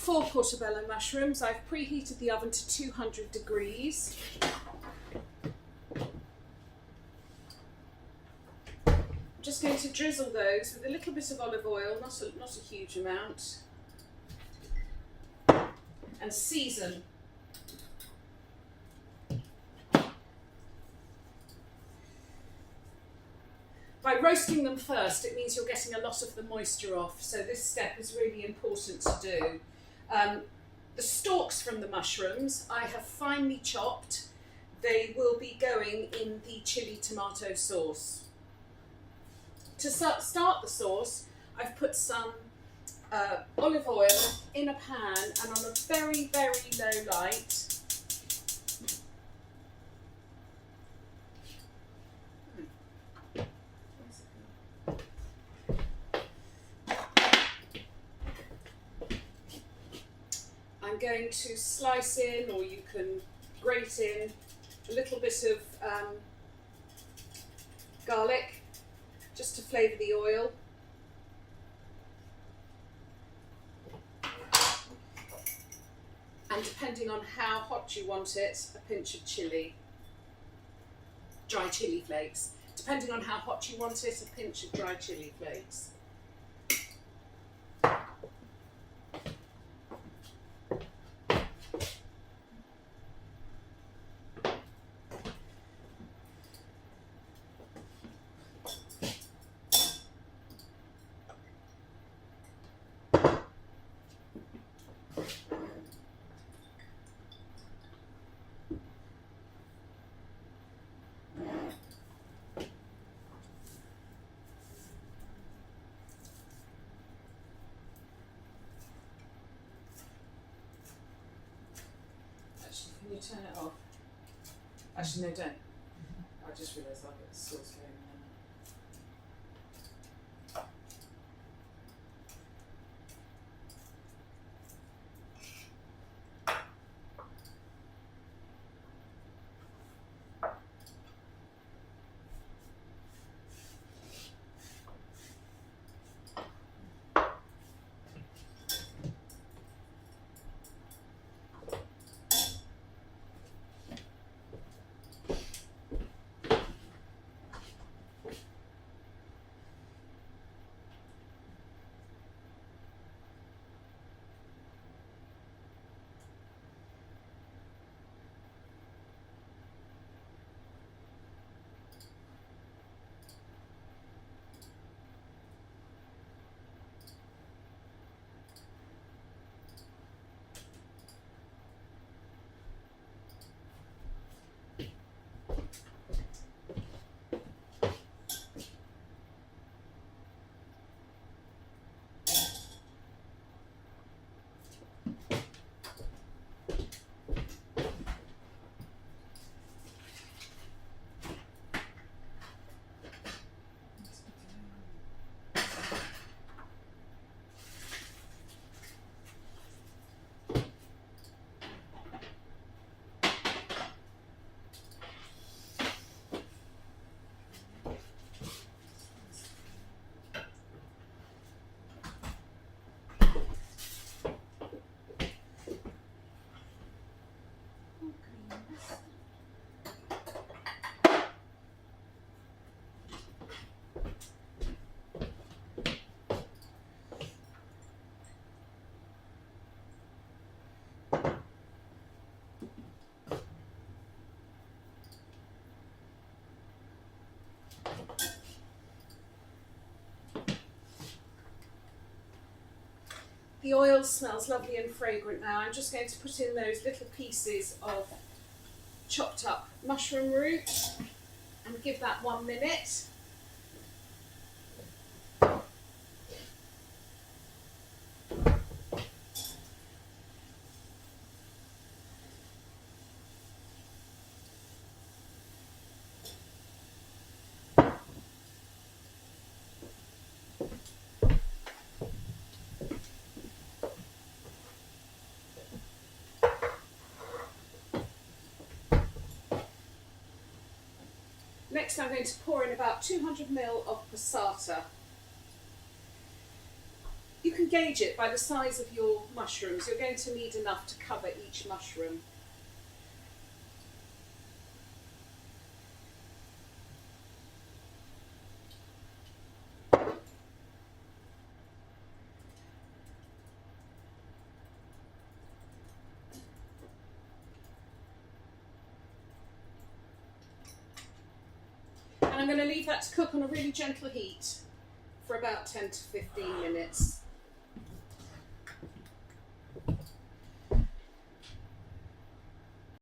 4 portobello mushrooms. I've preheated the oven to 200 degrees. I'm just going to drizzle those with a little bit of olive oil, not a huge amount, and season. By roasting them first, it means you're getting a lot of the moisture off, so this step is really important to do. The stalks from the mushrooms I have finely chopped. They will be going in the chili tomato sauce. To start the sauce, I've put some olive oil in a pan and on a very, very low light. I'm going to slice in, or you can grate in, a little bit of garlic, just to flavour the oil. And depending on how hot you want it, a pinch of chilli, dry chilli flakes. Depending on how hot you want it, a pinch of dry chilli flakes. Can you turn it off? Actually, no, don't. I just realised I'll get the sauce going in. The oil smells lovely and fragrant now. I'm just going to put in those little pieces of chopped up mushroom root and give that 1 minute. Next I'm going to pour in about 200 ml of passata. You can gauge it by the size of your mushrooms. You're going to need enough to cover each mushroom. And I'm going to leave that to cook on a really gentle heat for about 10 to 15 minutes.